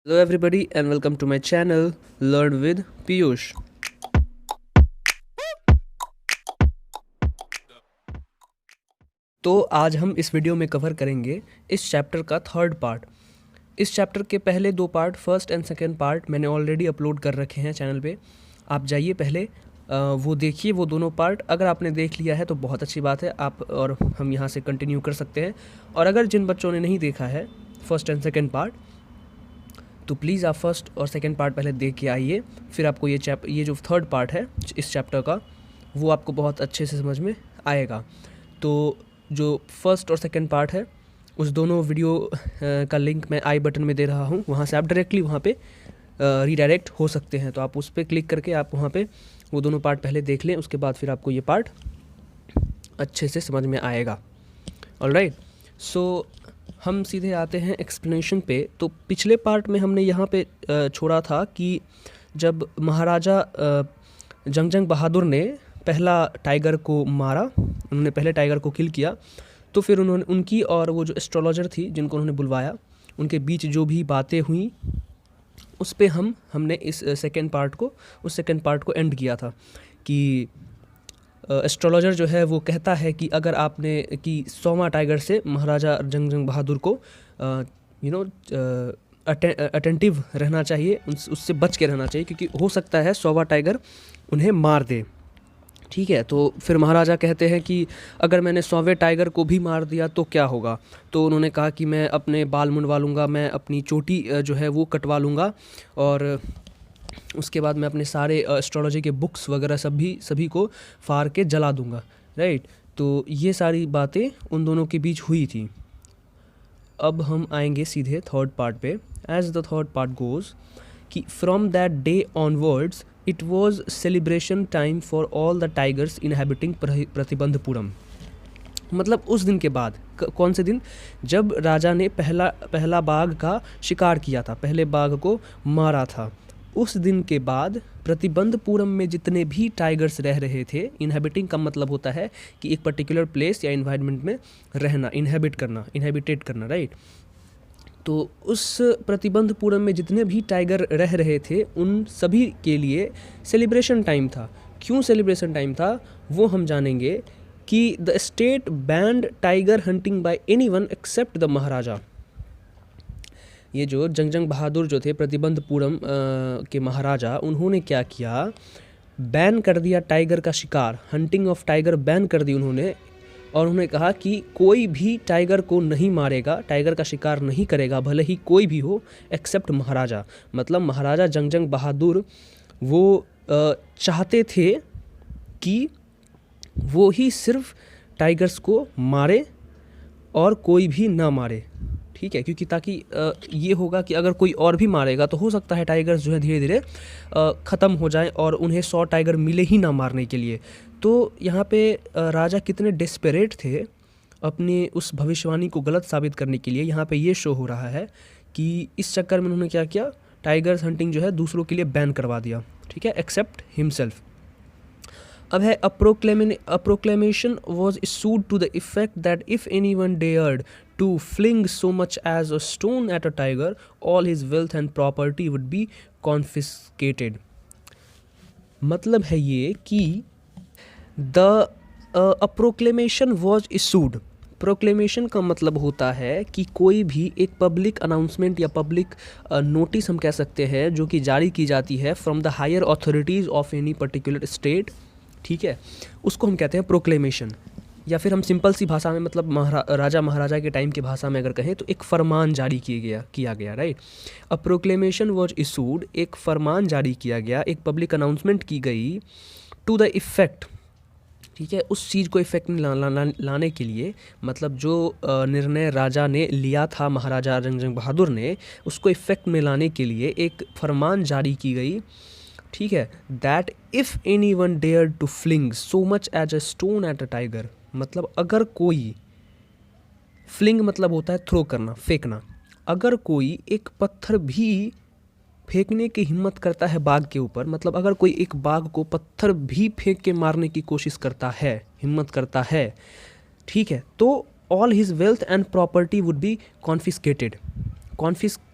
Hello, everybody, and welcome to my channel Learn with Piyush. तो आज हम इस वीडियो में कवर करेंगे इस चैप्टर का थर्ड पार्ट। इस चैप्टर के पहले दो part, first and second part, मैंने ऑलरेडी अपलोड कर रखे हैं चैनल पे। आप जाइए पहले वो देखिए वो दोनों पार्ट। अगर आपने देख लिया है तो बहुत अच्छी बात है, आप और हम यहाँ से कंटिन्यू कर सकते हैं। और अगर जिन बच्चों ने नहीं देखा है फर्स्ट एंड सेकेंड पार्ट, तो प्लीज़ आप फर्स्ट और सेकेंड पार्ट पहले देख के आइए, फिर आपको ये जो थर्ड पार्ट है इस चैप्टर का, वो आपको बहुत अच्छे से समझ में आएगा। तो जो फर्स्ट और सेकेंड पार्ट है उस दोनों वीडियो का लिंक मैं आई बटन में दे रहा हूँ, वहाँ से आप डायरेक्टली वहाँ पे रीडायरेक्ट हो सकते हैं। तो आप उस पर क्लिक करके आप वहाँ पे वो दोनों पार्ट पहले देख लें, उसके बाद फिर आपको ये पार्ट अच्छे से समझ में आएगा। ऑलराइट, सो हम सीधे आते हैं एक्सप्लेनेशन पे। तो पिछले पार्ट में हमने यहाँ पे छोड़ा था कि जब महाराजा जंग बहादुर ने पहला टाइगर को मारा, उन्होंने पहले टाइगर को किल किया, तो फिर उन्होंने उनकी और वो जो एस्ट्रोलॉजर थी जिनको उन्होंने बुलवाया, उनके बीच जो भी बातें हुई उस पे हमने इस सेकेंड पार्ट को एंड किया था कि एस्ट्रोलॉजर जो है वो कहता है कि अगर आपने कि 100वां टाइगर से महाराजा जंग बहादुर को अटेंटिव रहना चाहिए, उससे बच के रहना चाहिए, क्योंकि हो सकता है 100वां टाइगर उन्हें मार दे। ठीक है, तो फिर महाराजा कहते हैं कि अगर मैंने 100वें टाइगर को भी मार दिया तो क्या होगा। तो उन्होंने कहा कि मैं अपने बाल मुंडवा लूँगा, मैं अपनी चोटी जो है वो कटवा लूँगा, और उसके बाद मैं अपने सारे एस्ट्रोलॉजी के बुक्स वगैरह सभी को फाड़ के जला दूंगा। राइट, तो ये सारी बातें उन दोनों के बीच हुई थी। अब हम आएंगे सीधे थर्ड पार्ट पे। As the third part goes कि from that day onwards it was celebration time for all the tigers inhabiting Pratibandhapuram. मतलब उस दिन के बाद, कौन से दिन, जब राजा ने पहला बाघ का शिकार किया था, पहले बाघ को मारा था, उस दिन के बाद प्रतिबंधपुरम में जितने भी टाइगर्स रह रहे थे, इनहेबिटिंग का मतलब होता है कि एक पर्टिकुलर प्लेस या इन्वायरमेंट में रहना, इनहेबिटेट करना। राइट, तो उस प्रतिबंधपुरम में जितने भी टाइगर रह रहे थे उन सभी के लिए सेलिब्रेशन टाइम था। क्यों सेलिब्रेशन टाइम था वो हम जानेंगे कि the state banned tiger hunting by anyone except the Maharaja. ये जो जंग बहादुर जो थे प्रतिबंधपुरम के महाराजा, उन्होंने क्या किया, बैन कर दिया टाइगर का शिकार, हंटिंग ऑफ टाइगर बैन कर दी उन्होंने। और उन्होंने कहा कि कोई भी टाइगर को नहीं मारेगा, टाइगर का शिकार नहीं करेगा, भले ही कोई भी हो, एक्सेप्ट महाराजा। मतलब महाराजा जंग बहादुर वो चाहते थे कि वो ही सिर्फ टाइगर्स को मारे और कोई भी ना मारे। ठीक है, क्योंकि ताकि ये होगा कि अगर कोई और भी मारेगा तो हो सकता है टाइगर्स जो है धीरे धीरे ख़त्म हो जाएं और उन्हें 100 टाइगर मिले ही ना मारने के लिए। तो यहाँ पे राजा कितने डेस्परेट थे अपनी उस भविष्यवाणी को गलत साबित करने के लिए, यहाँ पे ये शो हो रहा है कि इस चक्कर में उन्होंने क्या किया, टाइगर्स हंटिंग जो है दूसरों के लिए बैन करवा दिया। ठीक है, एक्सेप्ट हिमसेल्फ। अब है a proclamation was issued to the effect that if anyone dared to fling so much as a stone at a tiger, all his wealth and property would be confiscated. मतलब है ये कि a proclamation was issued. Proclamation का मतलब होता है कि कोई भी एक पब्लिक अनाउंसमेंट या पब्लिक नोटिस हम कह सकते हैं जो कि जारी की जाती है from the higher authorities of any particular state. ठीक है, उसको हम कहते हैं प्रोक्लेमेशन, या फिर हम सिंपल सी भाषा में, मतलब राजा महाराजा के टाइम की भाषा में अगर कहें तो एक फरमान जारी किया गया। Right, a proclamation was issued, एक फरमान जारी किया गया, एक पब्लिक अनाउंसमेंट की गई, टू द इफ़ेक्ट। ठीक है, उस चीज़ को इफ़ेक्ट में लाने के लिए, मतलब जो निर्णय राजा ने लिया था, महाराजा जंग बहादुर ने, उसको इफ़ेक्ट में लाने के लिए एक फरमान जारी की गई। ठीक है, that if anyone dare to fling so much as a stone at a tiger. मतलब अगर कोई, फ्लिंग मतलब होता है थ्रो करना, फेंकना, अगर कोई एक पत्थर भी फेंकने की हिम्मत करता है बाघ के ऊपर, मतलब अगर कोई एक बाघ को पत्थर भी फेंक के मारने की कोशिश करता है, हिम्मत करता है, ठीक है, तो all his wealth and property would be confiscated.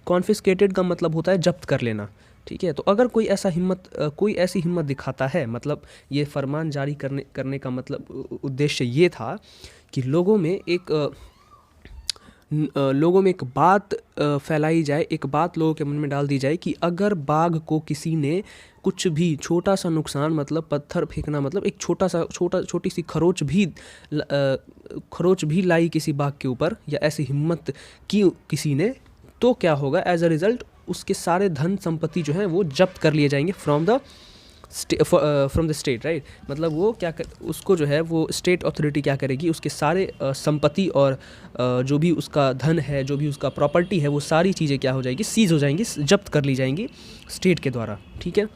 Confiscated का मतलब होता है जब्त कर लेना, ठीक है। तो अगर कोई ऐसी हिम्मत दिखाता है, मतलब ये फरमान जारी करने का मतलब उद्देश्य ये था कि लोगों में एक बात फैलाई जाए, एक बात लोगों के मन में डाल दी जाए कि अगर बाघ को किसी ने कुछ भी छोटा सा नुकसान, मतलब पत्थर फेंकना, मतलब एक छोटी सी खरोच भी लाई किसी बाघ के ऊपर, या ऐसी हिम्मत की किसी ने, तो क्या होगा, एज अ रिज़ल्ट उसके सारे धन संपत्ति जो हैं वो जब्त कर लिए जाएंगे फ्रॉम द स्टेट, राइट। मतलब वो उसको जो है वो स्टेट अथॉरिटी क्या करेगी, उसके सारे संपत्ति और जो भी उसका धन है, जो भी उसका प्रॉपर्टी है, वो सारी चीज़ें क्या हो जाएगी, सीज हो जाएंगी, जब्त कर ली जाएंगी स्टेट के द्वारा, ठीक है।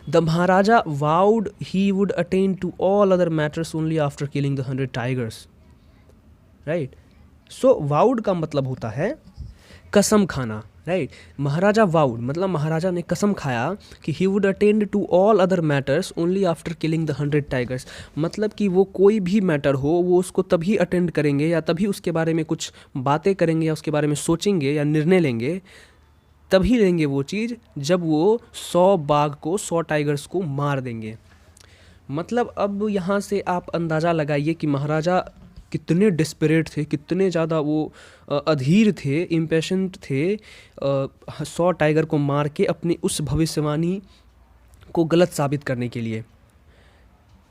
The maharaja vowed he would attend to all other matters only after killing the 100 tigers, right. So vowed का मतलब होता है कसम खाना, राइट। महाराजा वाउड मतलब महाराजा ने कसम खाया कि he would attend to all other matters only after killing the 100 tigers, मतलब कि वो कोई भी मैटर हो वो उसको तभी अटेंड करेंगे या तभी उसके बारे में कुछ बातें करेंगे या उसके बारे में सोचेंगे या निर्णय लेंगे, तभी लेंगे वो चीज़ जब वो 100 बाघ को, 100 टाइगर्स को मार देंगे। मतलब अब यहाँ से आप अंदाज़ा लगाइए कि महाराजा कितने डिस्परेट थे, कितने ज़्यादा वो अधीर थे, इम्पेशेंट थे 100 टाइगर को मार के अपनी उस भविष्यवाणी को गलत साबित करने के लिए।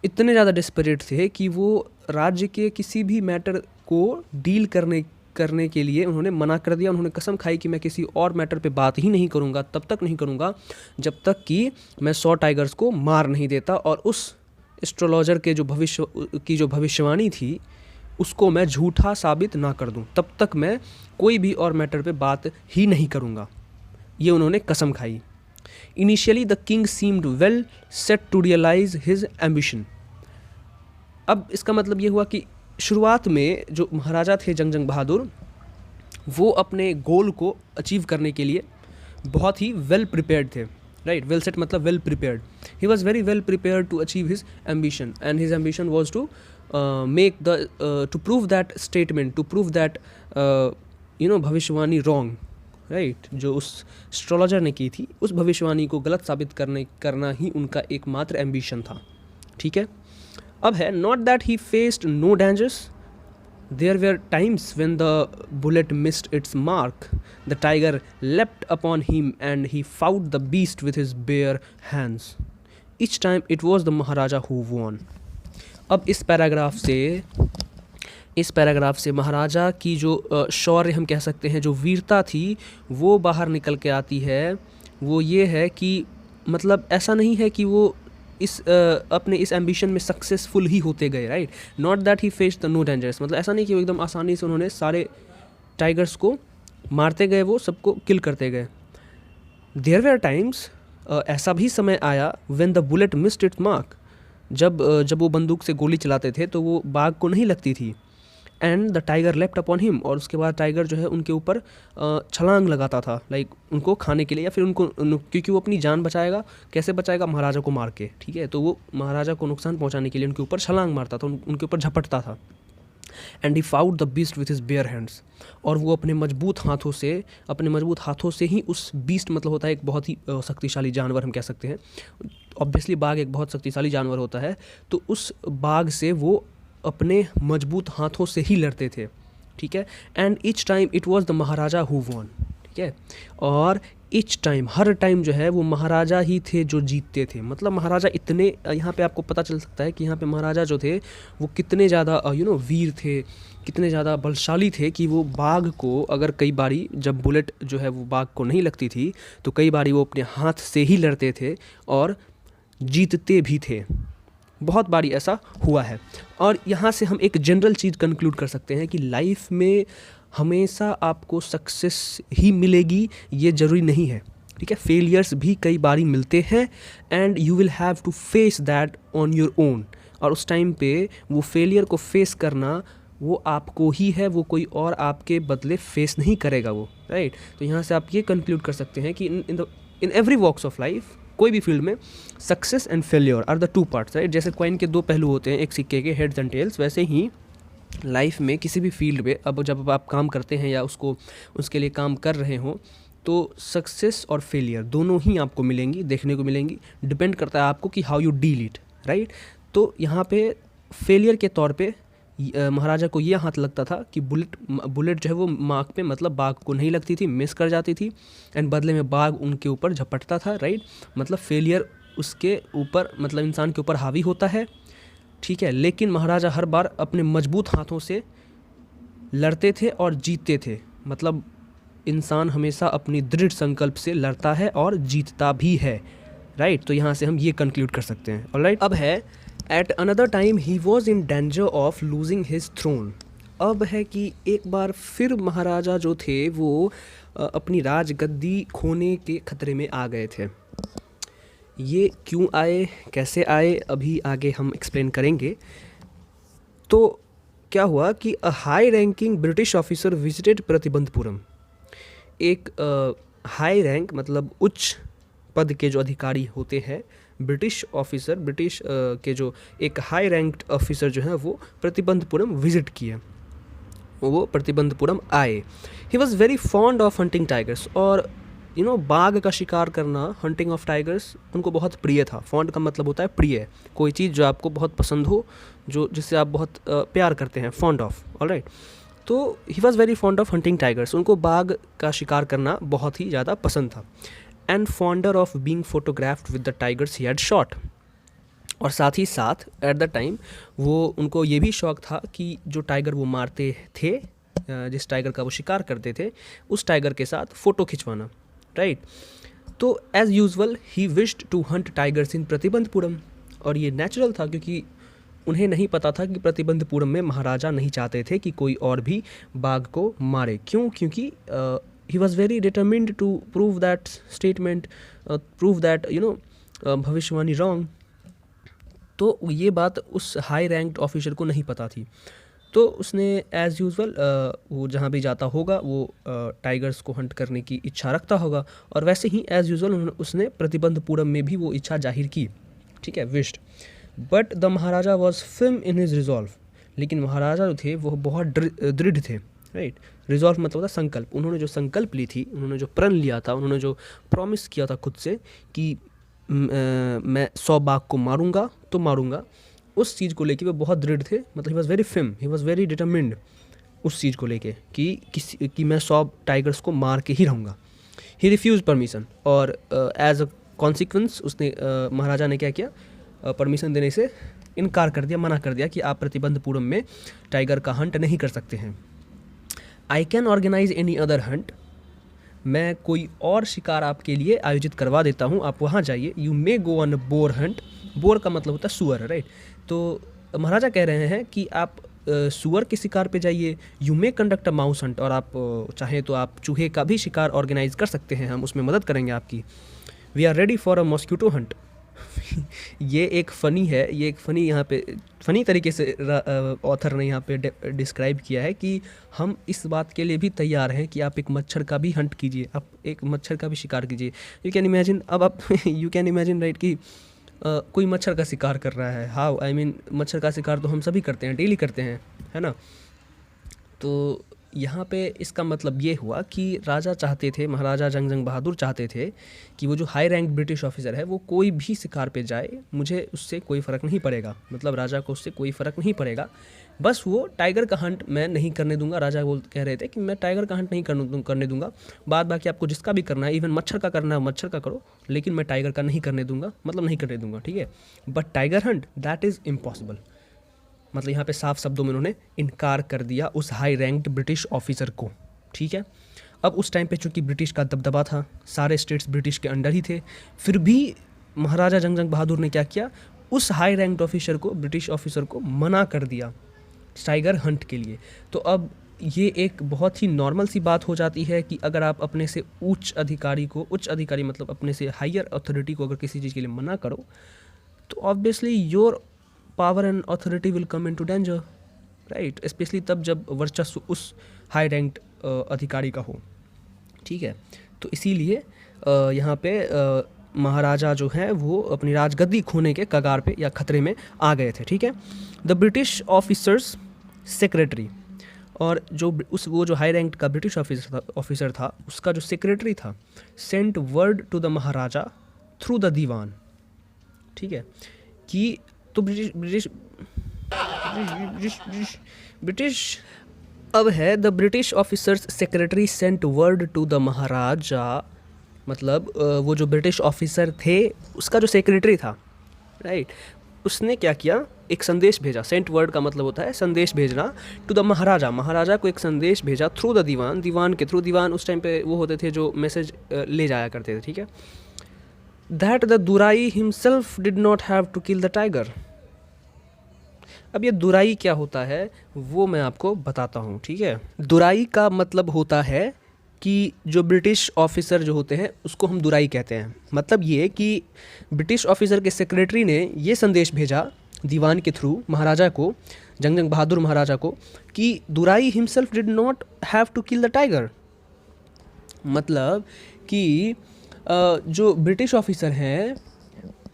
इतने ज़्यादा डिस्परेट थे कि वो राज्य के किसी भी मैटर को डील करने के लिए उन्होंने मना कर दिया। उन्होंने कसम खाई कि मैं किसी और मैटर पे बात ही नहीं करूँगा, तब तक नहीं करूँगा जब तक कि मैं 100 टाइगर्स को मार नहीं देता, और उस एस्ट्रोलॉजर के जो भविष्यवाणी थी उसको मैं झूठा साबित ना कर दूं, तब तक मैं कोई भी और मैटर पे बात ही नहीं करूँगा। ये उन्होंने कसम खाई। Initially the king seemed well set to realise his ambition. अब इसका मतलब ये हुआ कि शुरुआत में जो महाराजा थे जंग बहादुर, वो अपने गोल को अचीव करने के लिए बहुत ही वेल प्रिपेयर्ड थे, राइट। वेल सेट मतलब well prepared. He was very well prepared to achieve his ambition, and his ambition was to to prove that statement, to prove that भविष्यवाणी wrong, right। जो उस एस्ट्रोलॉजर ने की थी उस भविष्यवाणी को गलत साबित करना ही उनका एकमात्र एम्बिशन था, ठीक है। अब है not that he faced no dangers, there were times when the bullet missed its mark, the tiger leapt upon him and he fought the beast with his bare hands, each time it was the Maharaja who won। अब इस paragraph से महाराजा की जो शौर्य हम कह सकते हैं, जो वीरता थी, वो बाहर निकल के आती है। वो ये है कि मतलब ऐसा नहीं है कि वो अपने इस एम्बिशन में सक्सेसफुल ही होते गए, right. Not that he faced the no dangers, मतलब ऐसा नहीं कि वो एकदम आसानी से उन्होंने सारे टाइगर्स को मारते गए, वो सबको किल करते गए। देयर वेयर टाइम्स, ऐसा भी समय आया, when the bullet missed it's mark, जब वो बंदूक से गोली चलाते थे तो वो बाघ को नहीं लगती थी। And the tiger left upon him, और उसके बाद टाइगर जो है उनके ऊपर छलांग लगाता था, लाइक उनको खाने के लिए, या फिर क्योंकि वो अपनी जान बचाएगा, कैसे बचाएगा, महाराजा को मार के, ठीक है। तो वो महाराजा को नुकसान पहुंचाने के लिए उनके ऊपर छलांग मारता था, उनके ऊपर झपटता था। And he fought the beast with his bare hands, और वो अपने मजबूत हाथों से ही उस बीस्ट, मतलब होता है एक बहुत ही शक्तिशाली जानवर हम कह सकते हैं। ऑब्वियसली बाघ एक बहुत शक्तिशाली जानवर होता है, तो उस बाघ से वो अपने मजबूत हाथों से ही लड़ते थे, ठीक है। And each time it was the Maharaja who won, ठीक है। और ईच टाइम, हर टाइम जो है वो महाराजा ही थे जो जीतते थे। मतलब महाराजा इतने, यहाँ पे आपको पता चल सकता है कि यहाँ पे महाराजा जो थे वो कितने ज़्यादा वीर थे, कितने ज़्यादा बलशाली थे कि वो बाघ को, अगर कई बारी जब बुलेट जो है वो बाघ को नहीं लगती थी तो कई बारी वो अपने हाथ से ही लड़ते थे और जीतते भी थे। बहुत बारी ऐसा हुआ है। और यहाँ से हम एक जनरल चीज़ कंक्लूड कर सकते हैं कि लाइफ में हमेशा आपको सक्सेस ही मिलेगी ये ज़रूरी नहीं है, ठीक है। फेलियर्स भी कई बारी मिलते हैं, and you will have to face that on your own. और उस टाइम पे वो फेलियर को फेस करना वो आपको ही है, वो कोई और आपके बदले फेस नहीं करेगा वो, राइट। तो यहाँ से आप ये कंक्लूड कर सकते हैं कि in every walks of life, कोई भी फील्ड में, success and failure are the two parts, right. जैसे कॉइन के दो पहलू होते हैं एक सिक्के के, हेड्स एंड टेल्स, वैसे ही लाइफ में किसी भी फील्ड में अब जब आप काम करते हैं या उसके लिए काम कर रहे हो, तो सक्सेस और फेलियर दोनों ही आपको मिलेंगी, देखने को मिलेंगी। डिपेंड करता है आपको कि how you deal it, right. तो यहाँ पे फेलियर के तौर पे महाराजा को ये हाथ लगता था कि बुलेट जो है वो मार्क पे मतलब बाघ को नहीं लगती थी, मिस कर जाती थी, एंड बदले में बाघ उनके ऊपर झपटता था, राइट। मतलब फेलियर उसके ऊपर मतलब इंसान के ऊपर हावी होता है, ठीक है। लेकिन महाराजा हर बार अपने मजबूत हाथों से लड़ते थे और जीतते थे। मतलब इंसान हमेशा अपनी दृढ़ संकल्प से लड़ता है और जीतता भी है, राइट। तो यहाँ से हम ये कंक्लूड कर सकते हैं, ऑलराइट। अब है at another time he was in danger of losing his throne. अब है कि एक बार फिर महाराजा जो थे वो अपनी राजगद्दी खोने के खतरे में आ गए थे। ये क्यों आए, कैसे आए, अभी आगे हम एक्सप्लेन करेंगे। तो क्या हुआ कि a high ranking British officer visited Pratibandapuram. एक हाई रैंक मतलब उच्च पद के जो अधिकारी होते हैं, ब्रिटिश ऑफिसर, ब्रिटिश के जो एक हाई रैंक्ड ऑफिसर जो है वो प्रतिबंधपुरम विजिट किए, वो प्रतिबंधपुरम आए। ही was very fond of hunting tigers. और बाघ का शिकार करना, हंटिंग ऑफ टाइगर्स उनको बहुत प्रिय था। फॉन्ड का मतलब होता है प्रिय, कोई चीज़ जो आपको बहुत पसंद हो, जो जिससे आप बहुत प्यार करते हैं, फॉन्ड ऑफ, ऑलराइट। तो he was very fond of hunting tigers, उनको बाघ का शिकार करना बहुत ही ज़्यादा पसंद था। And fonder of being photographed with the tigers he had shot. और साथ ही साथ एट द टाइम वो उनको ये भी शौक था कि जो टाइगर वो मारते थे, जिस टाइगर का वो शिकार करते थे, उस टाइगर के साथ फ़ोटो खिंचवाना, राइट। तो as usual he wished to hunt tigers in Pratibandapuram. और ये नेचुरल था क्योंकि उन्हें नहीं पता था कि प्रतिबंधपुरम में महाराजा नहीं चाहते थे कि कोई और भी बाघ को मारे। क्यों? क्योंकि he was very determined to prove that statement, prove that भविष्यवाणी रॉन्ग। तो ये बात उस हाई रैंक्ड ऑफिसर को नहीं पता थी। तो उसने एज़ यूजुअल वो जहाँ भी जाता होगा वो टाइगर्स को हंट करने की इच्छा रखता होगा, और वैसे ही एज़ यूजुअल उसने प्रतिबंधपुरम में भी वो इच्छा जाहिर की, ठीक है, wished. But the Maharaja was firm in his resolve. लेकिन महाराजा जो थे वो बहुत दृढ़ थे, राइट। रिजॉल्व मतलब होता संकल्प। उन्होंने जो संकल्प ली थी, उन्होंने जो प्रण लिया था, उन्होंने जो प्रॉमिस किया था खुद से कि मैं 100 बाघ को मारूंगा तो मारूंगा, उस चीज़ को लेके वो बहुत दृढ़ थे। मतलब he was very firm, he was very determined उस चीज़ को लेके कि मैं 100 टाइगर्स को मार के ही रहूँगा। ही रिफ्यूज़ परमिशन, और एज अ कॉन्सिक्वेंस उसने महाराजा ने क्या किया, परमिशन देने से इनकार कर दिया, मना कर दिया कि आप प्रतिबंधपुरम में टाइगर का हंट नहीं कर सकते हैं। I can organise any other hunt. मैं कोई और शिकार आपके लिए आयोजित करवा देता हूँ, आप वहाँ जाइए। You may go on a bore Hunt. Bore का मतलब होता है सुअर, राइट। तो महाराजा कह रहे हैं कि आप सुअर के शिकार पे जाइए। You may conduct a mouse Hunt, और आप चाहें तो आप चूहे का भी शिकार ऑर्गेनाइज कर सकते हैं, हम उसमें मदद करेंगे आपकी। We are ready for a mosquito hunt. ये एक फ़नी है, ये एक फ़नी यहाँ पे फ़नी तरीके से ऑथर ने यहाँ पे डिस्क्राइब किया है कि हम इस बात के लिए भी तैयार हैं कि आप एक मच्छर का भी हंट कीजिए, आप एक मच्छर का भी शिकार कीजिए। यू कैन इमेजिन, अब आप यू कैन इमेजिन, राइट, कि कोई मच्छर का शिकार कर रहा है। हाउ, आई मीन मच्छर का शिकार तो हम सभी करते हैं, डेली करते हैं, है ना। तो यहाँ पे इसका मतलब ये हुआ कि राजा चाहते थे, महाराजा जंग बहादुर चाहते थे कि वो जो हाई रैंक ब्रिटिश ऑफिसर है वो कोई भी शिकार पे जाए, मुझे उससे कोई फ़र्क नहीं पड़ेगा। मतलब राजा को उससे कोई फ़र्क नहीं पड़ेगा, बस वो टाइगर का हंट मैं नहीं करने दूंगा। राजा वो कह रहे थे कि मैं टाइगर का हंट नहीं करने दूंगा, बाद बाकी आपको जिसका भी करना है, इवन मच्छर का करना है मच्छर का करो, लेकिन मैं टाइगर का नहीं करने दूंगा, मतलब नहीं करने दूंगा, ठीक है। But tiger Hunt that is impossible. मतलब यहाँ पे साफ शब्दों में उन्होंने इनकार कर दिया उस हाई रैंक्ड ब्रिटिश ऑफिसर को, ठीक है। अब उस टाइम पे चूंकि ब्रिटिश का दबदबा था, सारे स्टेट्स ब्रिटिश के अंडर ही थे, फिर भी महाराजा जंग बहादुर ने क्या किया, उस हाई रैंक्ड ऑफिसर को, ब्रिटिश ऑफिसर को मना कर दिया टाइगर हंट के लिए। तो अब ये एक बहुत ही नॉर्मल सी बात हो जाती है कि अगर आप अपने से उच्च अधिकारी मतलब अपने से हायर अथॉरिटी को अगर किसी चीज़ के लिए मना करो, तो obviously your power and authority will come into danger, right. Specially तब जब वर्चस्व उस हाई रैंक्ड अधिकारी का हो, ठीक है। तो इसीलिए यहाँ पे महाराजा जो है वो अपनी राजगद्दी खोने के कगार पे या खतरे में आ गए थे, ठीक है। द ब्रिटिश ऑफिसर्स सेक्रेटरी, और वो जो हाई रैंक का ब्रिटिश ऑफिसर था उसका जो सेक्रेटरी था, sent word to the Maharaja through the Dewan, ठीक है, कि तो ब्रिटिश अब है the British officer's secretary sent word to the Maharaja, मतलब वो जो ब्रिटिश ऑफिसर थे उसका जो सेक्रेटरी था, राइट, उसने क्या किया, एक संदेश भेजा। सेंट वर्ड का मतलब होता है संदेश भेजना, टू द महाराजा, महाराजा को एक संदेश भेजा थ्रू द दीवान, दीवान के थ्रू, दीवान उस टाइम पे वो होते थे जो मैसेज ले जाया करते थे, ठीक है, that the Dorai himself did not have to kill the tiger. अब ये दुराई क्या होता है वो मैं आपको बताता हूँ, ठीक है। दुराई का मतलब होता है कि जो ब्रिटिश ऑफिसर जो होते हैं उसको हम दुराई कहते हैं। मतलब ये कि ब्रिटिश ऑफिसर के सेक्रेटरी ने ये संदेश भेजा दीवान के थ्रू महाराजा को, जंग बहादुर महाराजा को, कि Durai himself did not have to kill the tiger. मतलब कि जो ब्रिटिश ऑफिसर हैं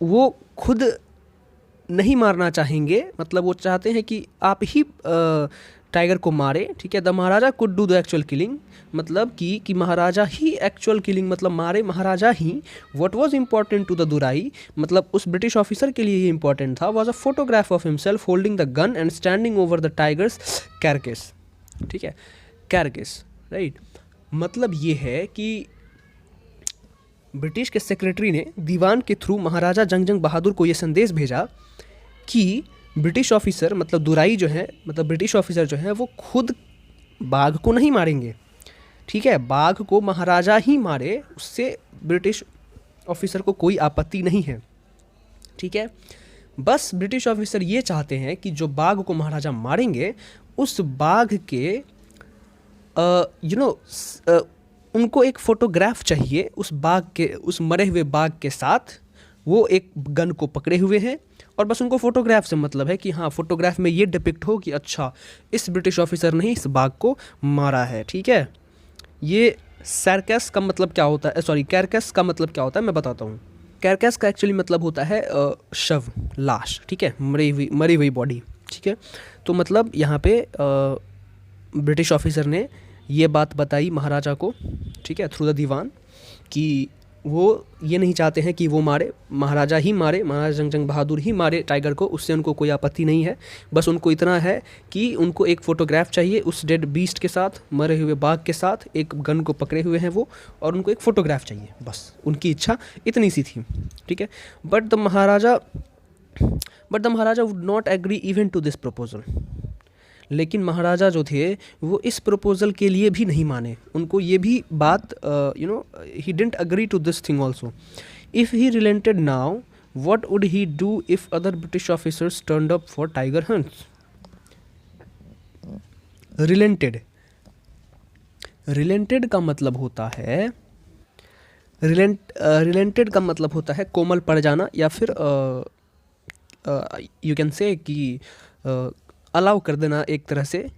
वो खुद नहीं मारना चाहेंगे, मतलब वो चाहते हैं कि आप ही टाइगर को मारे, ठीक है। The Maharaja could do the actual killing, मतलब कि महाराजा ही एक्चुअल किलिंग मतलब मारे महाराजा ही। What was important to the Durai, मतलब उस ब्रिटिश ऑफिसर के लिए ये इंपॉर्टेंट था, was a photograph of himself holding the gun and standing over the tiger's carcass, ठीक है, कैरकेस, राइट। मतलब ये है कि ब्रिटिश के सेक्रेटरी ने दीवान के थ्रू महाराजा जंग बहादुर को ये संदेश भेजा कि ब्रिटिश ऑफिसर मतलब दुराई जो है, मतलब ब्रिटिश ऑफिसर जो है वो खुद बाघ को नहीं मारेंगे, ठीक है, बाघ को महाराजा ही मारे, उससे ब्रिटिश ऑफिसर को कोई आपत्ति नहीं है, ठीक है। बस ब्रिटिश ऑफिसर ये चाहते हैं कि जो बाघ को महाराजा मारेंगे उस बाघ के उनको एक फ़ोटोग्राफ चाहिए उस बाघ के, उस मरे हुए बाघ के साथ, वो एक गन को पकड़े हुए हैं और बस उनको फ़ोटोग्राफ से मतलब है कि हाँ फोटोग्राफ में ये डिपिक्ट हो कि अच्छा इस ब्रिटिश ऑफिसर ने इस बाघ को मारा है, ठीक है। ये सैरकस का मतलब क्या होता है, सॉरी कैरकस का मतलब क्या होता है मैं बताता हूँ। कैरकस का एक्चुअली मतलब होता है शव, लाश, ठीक है, मरी हुई बॉडी, ठीक है। तो मतलब यहाँ पे ब्रिटिश ऑफिसर ने ये बात बताई महाराजा को, ठीक है, थ्रू द दीवान, कि वो ये नहीं चाहते हैं कि वो मारे, महाराजा ही मारे, महाराजा जंग बहादुर ही मारे टाइगर को, उससे उनको कोई आपत्ति नहीं है। बस उनको इतना है कि उनको एक फ़ोटोग्राफ चाहिए उस डेड बीस्ट के साथ, मरे हुए बाघ के साथ, एक गन को पकड़े हुए हैं वो, और उनको एक फ़ोटोग्राफ चाहिए, बस उनकी इच्छा इतनी सी थी, ठीक है। But the maharaja would not agree even to this proposal. लेकिन महाराजा जो थे वो इस प्रपोजल के लिए भी नहीं माने, उनको ये भी बात ही didn't agree to this thing also. If he relented now what would he do if other British officers turned up for tiger hunts. Relented का मतलब होता है कोमल पड़ जाना, या फिर यू कैन से कि अलाउ कर देना एक तरह से।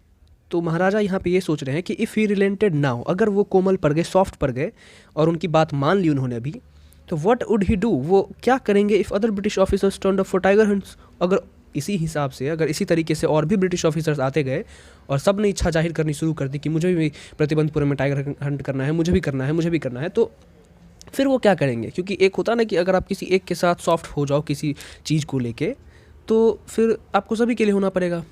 तो महाराजा यहाँ पे ये सोच रहे हैं कि इफ़ ही रिलेंटेड नाउ, अगर वो कोमल पड़ गए, सॉफ्ट पड़ गए और उनकी बात मान ली उन्होंने अभी, तो व्हाट वुड ही डू, वो क्या करेंगे if other British officers turned up for tiger hunts. अगर इसी हिसाब से, अगर इसी तरीके से और भी ब्रिटिश ऑफिसर्स आते गए और सब ने इच्छा जाहिर करनी शुरू कर दी कि मुझे भी प्रतिबंधपुरम में टाइगर हंट करना है, मुझे भी करना है, तो फिर वो क्या करेंगे। क्योंकि एक होता ना कि अगर आप किसी एक के साथ सॉफ्ट हो जाओ किसी चीज़ को लेके, तो फिर आपको सभी के लिए होना पड़ेगा,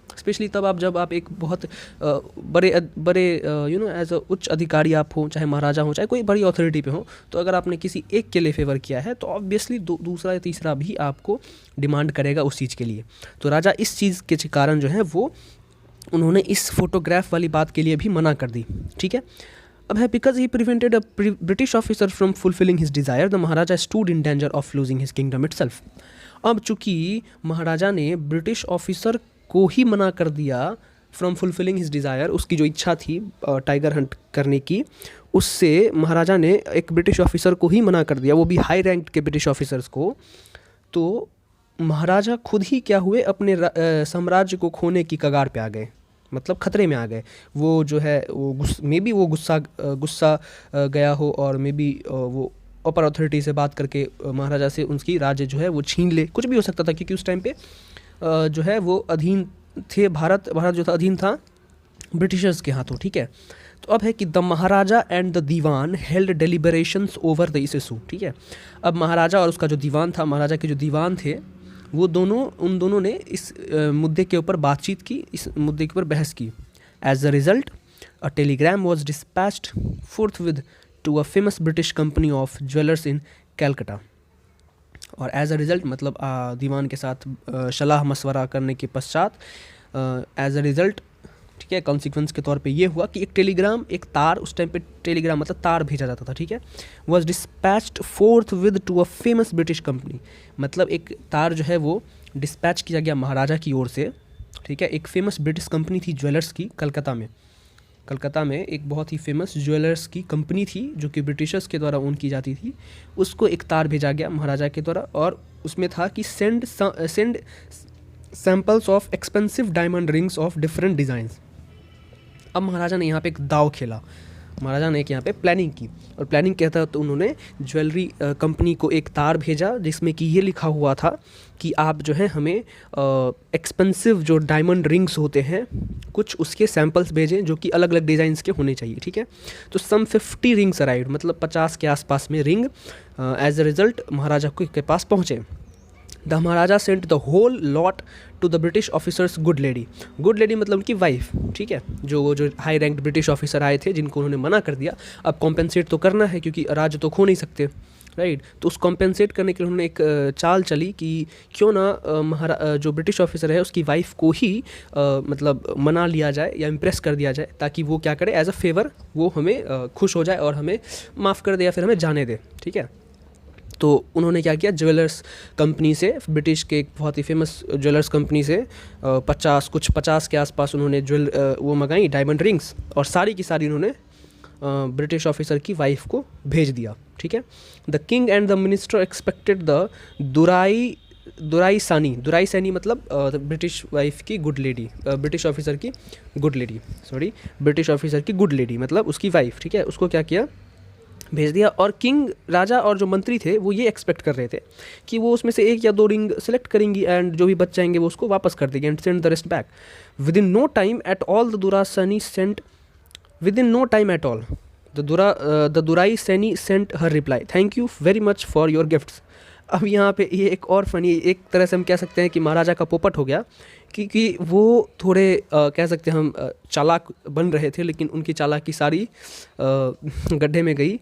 स्पेशली तब जब आप एक बहुत बड़े एज अ उच्च अधिकारी आप हो, चाहे महाराजा हो, चाहे कोई बड़ी अथॉरिटी पे हो, तो अगर आपने किसी एक के लिए फेवर किया है तो ऑब्वियसली दूसरा या तीसरा भी आपको डिमांड करेगा उस चीज़ के लिए। तो राजा इस चीज़ के कारण जो है वो उन्होंने इस फोटोग्राफ वाली बात के लिए भी मना कर दी, ठीक है। अब है because he prevented a British officer from fulfilling his desire the Maharaja stood in danger of losing his kingdom itself. अब चूँकि महाराजा ने ब्रिटिश ऑफिसर को ही मना कर दिया फ्रॉम फुलफिलिंग हिज डिज़ायर, उसकी जो इच्छा थी टाइगर हंट करने की, उससे महाराजा ने एक ब्रिटिश ऑफिसर को ही मना कर दिया, वो भी हाई रैंक के ब्रिटिश ऑफिसर्स को। तो महाराजा खुद ही क्या हुए, अपने साम्राज्य को खोने की कगार पे आ गए, मतलब खतरे में आ गए। वो जो है वो मे बी वो गुस्सा गया हो, और मे बी वो अपर अथॉरिटी से बात करके महाराजा से उनकी राज्य जो है वो छीन ले, कुछ भी हो सकता था, क्योंकि उस टाइम पे जो है वो अधीन थे, भारत जो था अधीन था ब्रिटिशर्स के हाथों, ठीक है। तो अब है कि the Maharaja and the Dewan held deliberations over the इस इशू, ठीक है। अब महाराजा और उसका जो दीवान था, महाराजा के जो दीवान थे, वो उन दोनों ने इस मुद्दे के ऊपर बातचीत की, इस मुद्दे के ऊपर बहस की। As a result a telegram was dispatched forthwith to a famous British company of jewellers in Calcutta. और एज अ रिज़ल्ट मतलब दीवान के साथ सलाह मशवरा करने के पश्चात एज अ रिज़ल्ट, ठीक है, कॉन्सिक्वेंस के तौर पे ये हुआ कि एक टेलीग्राम, एक तार, उस टाइम पे टेलीग्राम मतलब तार भेजा जाता था, ठीक है, was dispatched forthwith to a famous British company. मतलब एक तार जो है वो डिस्पैच किया गया महाराजा की ओर से, ठीक है, एक फेमस ब्रिटिश कंपनी थी ज्वेलर्स की, कलकत्ता में एक बहुत ही फेमस ज्वेलर्स की कंपनी थी जो कि ब्रिटिशर्स के द्वारा ओन की जाती थी। उसको एक तार भेजा गया महाराजा के द्वारा और उसमें था कि send samples of expensive diamond rings of different designs. अब महाराजा ने यहाँ पे एक दाव खेला, महाराजा ने एक यहाँ पे प्लानिंग की, और प्लानिंग के तहत तो उन्होंने ज्वेलरी कंपनी को एक तार भेजा जिसमें कि ये लिखा हुआ था कि आप जो है हमें एक्सपेंसिव जो डायमंड रिंग्स होते हैं कुछ उसके सैम्पल्स भेजें जो कि अलग अलग डिज़ाइंस के होने चाहिए, ठीक है। तो सम 50 रिंग्स अराइव्ड, मतलब 50 के आसपास में ring as a result maharaja के पास पहुँचे। The maharaja sent the whole lot to the British officer's good lady मतलब उनकी वाइफ, ठीक है, जो हाई रैंक्ड ब्रिटिश ऑफिसर आए थे जिनको उन्होंने मना कर दिया। अब कॉम्पेंसेट तो करना है क्योंकि राज्य तो खो नहीं सकते, राइट। तो उस कॉम्पेंसेट करने के लिए उन्होंने एक चाल चली कि क्यों ना जो ब्रिटिश ऑफिसर है उसकी वाइफ को ही मतलब मना लिया जाए या इम्प्रेस कर दिया जाए, ताकि वो क्या करे, एज अ फेवर वो हमें खुश हो जाए और हमें माफ़ कर दे या फिर हमें जाने दे, ठीक है। तो उन्होंने क्या किया, ज्वेलर्स कंपनी से, ब्रिटिश के एक बहुत ही फेमस ज्वेलर्स कंपनी से 50 के आसपास उन्होंने वो मंगाई डायमंड रिंग्स, और सारी की सारी उन्होंने ब्रिटिश ऑफिसर की वाइफ को भेज दिया, ठीक है। The king and the minister expected the दुराई सैनी मतलब ब्रिटिश वाइफ की गुड लेडी, ब्रिटिश ऑफिसर की गुड लेडी मतलब उसकी वाइफ, ठीक है, उसको क्या किया, भेज दिया। और किंग, राजा और जो मंत्री थे वो ये एक्सपेक्ट कर रहे थे कि वो उसमें से 1 या 2 रिंग सेलेक्ट करेंगी एंड जो भी बच जाएंगे वो उसको वापस कर देंगे and send the rest back within no time at all. The Durai sani sent her reply, thank you very much for your gifts. अब यहाँ पे ये एक और फनी, एक तरह से हम कह सकते हैं कि महाराजा का पोपट हो गया, क्योंकि वो थोड़े कह सकते हैं हम चालाक बन रहे थे, लेकिन उनकी चालाकी सारी गड्ढे में गई।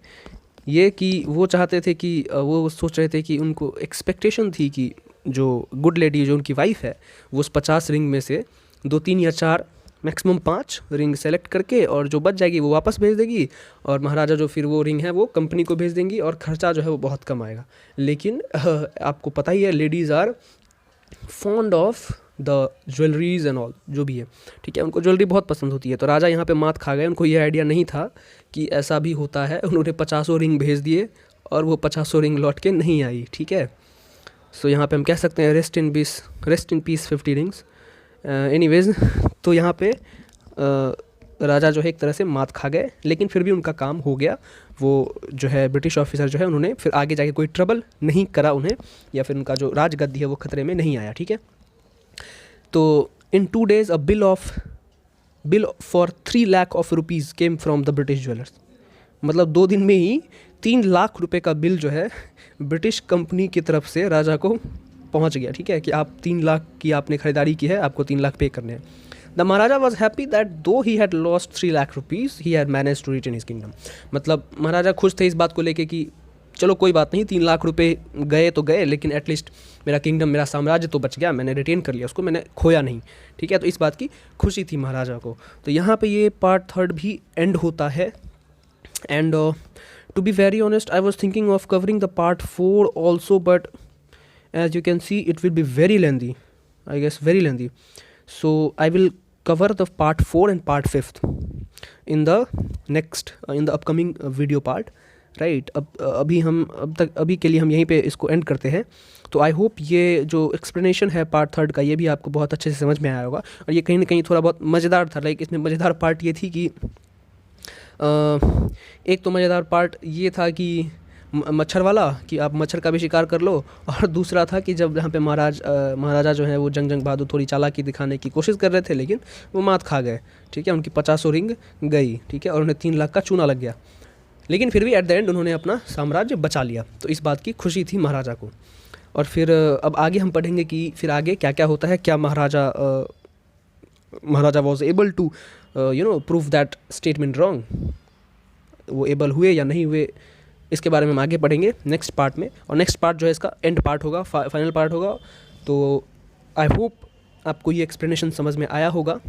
ये कि वो चाहते थे कि वो सोच रहे थे कि उनको एक्सपेक्टेशन थी कि जो गुड लेडी जो उनकी वाइफ है वो उस 50 रिंग में से 2, 3 या 4 मैक्सिमम 5 रिंग सेलेक्ट करके और जो बच जाएगी वो वापस भेज देगी, और महाराजा जो फिर वो रिंग है वो कंपनी को भेज देंगी और खर्चा जो है वो बहुत कम आएगा। लेकिन आपको पता ही है ladies are fond of the jewelleries and all, जो भी है, ठीक है, उनको ज्वेलरी बहुत पसंद होती है। तो राजा यहाँ पे मात खा गए, उनको ये आइडिया नहीं था कि ऐसा भी होता है। उन्होंने 50 रिंग भेज दिए और वो 50 रिंग लौट के नहीं आई, ठीक है। सो यहाँ पे हम कह सकते हैं rest in peace 50 rings. Anyways, तो यहाँ पे राजा जो है एक तरह से मात खा गए, लेकिन फिर भी उनका काम हो गया। वो जो है ब्रिटिश ऑफिसर जो है उन्होंने फिर आगे जाके कोई ट्रबल नहीं करा उन्हें, या फिर उनका जो राजगद्दी है वो खतरे में नहीं आया, ठीक है। तो इन 2 days a bill for 3 lakh of rupees came from the British jewellers. मतलब 2 दिन में ही 3 लाख रुपए का बिल जो है ब्रिटिश कंपनी की तरफ से राजा को पहुंच गया, ठीक है, कि आप 3 लाख की आपने खरीदारी की है, आपको 3 लाख पे करने हैं। The Maharaja was happy that though he had lost 3 lakh rupees he had manage to retain his kingdom. मतलब महाराजा खुश थे इस बात को लेके कि चलो कोई बात नहीं, 3 लाख रुपए गए तो गए, लेकिन एटलीस्ट मेरा किंगडम, मेरा साम्राज्य तो बच गया, मैंने रिटेन कर लिया उसको, मैंने खोया नहीं, ठीक है। तो इस बात की खुशी थी महाराजा को। तो यहाँ पे ये पार्ट 3 भी एंड होता है। And to be very honest I was thinking of covering the part 4 also, but as you can see it will be very lengthy, I guess very lengthy, so I will cover the part 4 and part 5 in the next in the upcoming video part, right। अभी के लिए हम यहीं पे इसको and करते हैं। तो आई होप ये जो एक्सप्लेनेशन है पार्ट 3 का ये भी आपको बहुत अच्छे से समझ में आया होगा, और ये कहीं ना कहीं थोड़ा बहुत मज़ेदार था। लाइक इसमें मज़ेदार पार्ट ये थी कि एक तो मज़ेदार पार्ट ये था कि मच्छर वाला कि आप मच्छर का भी शिकार कर लो, और दूसरा था कि जब यहाँ पे महाराजा जो है वो जंग बहादुर थोड़ी चालाकी दिखाने की कोशिश कर रहे थे, लेकिन वो मात खा गए, ठीक है, उनकी 50 रिंग गई, ठीक है, और उन्हें 3 लाख का चूना लग गया, लेकिन फिर भी एट द एंड उन्होंने अपना साम्राज्य बचा लिया। तो इस बात की खुशी थी महाराजा को। और फिर अब आगे हम पढ़ेंगे कि फिर आगे क्या क्या होता है, क्या Maharaja was able to prove that statement wrong, वो एबल हुए या नहीं हुए, इसके बारे में हम आगे पढ़ेंगे नेक्स्ट पार्ट में। और नेक्स्ट पार्ट जो है इसका एंड पार्ट होगा, फाइनल पार्ट होगा। तो आई होप आपको ये एक्सप्लेनेशन समझ में आया होगा,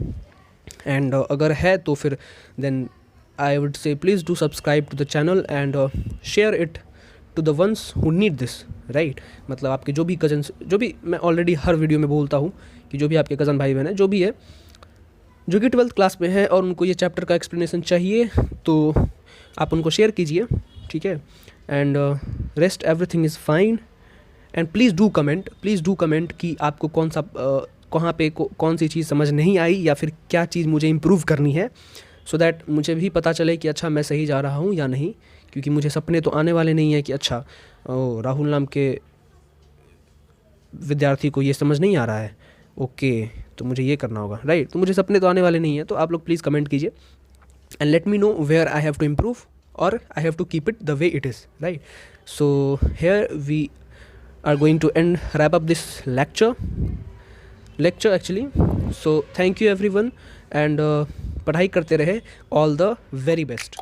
एंड अगर है तो फिर then I would say please do subscribe to the channel and share it to the ones who need this, right. मतलब आपके जो भी कजन्स, जो भी, मैं ऑलरेडी हर वीडियो में बोलता हूँ कि जो भी आपके कज़न भाई बहन है, जो भी है, जो कि 12th क्लास में है और उनको ये चैप्टर का एक्सप्लेनेशन चाहिए, तो आप उनको शेयर कीजिए, ठीक है। And rest everything is fine. And please do comment कि आपको कौन सा कहाँ पे कौन सी चीज़ समझ नहीं आई, या फिर क्या चीज़ मुझे इम्प्रूव करनी है, सो दैट मुझे भी पता चले कि अच्छा मैं सही जा रहा हूँ या नहीं। क्योंकि मुझे सपने तो आने वाले नहीं है कि अच्छा राहुल नाम के विद्यार्थी को ये समझ नहीं आ रहा है, ओके तो मुझे ये करना होगा, राइट। तो मुझे सपने तो आने वाले नहीं हैं। तो आप लोग प्लीज़ कमेंट कीजिए and let me know where I have to improve और I have to keep it the way it is, right. So here we are going to wrap up this lecture actually. So thank you everyone, and पढ़ाई करते रहे, all the very best.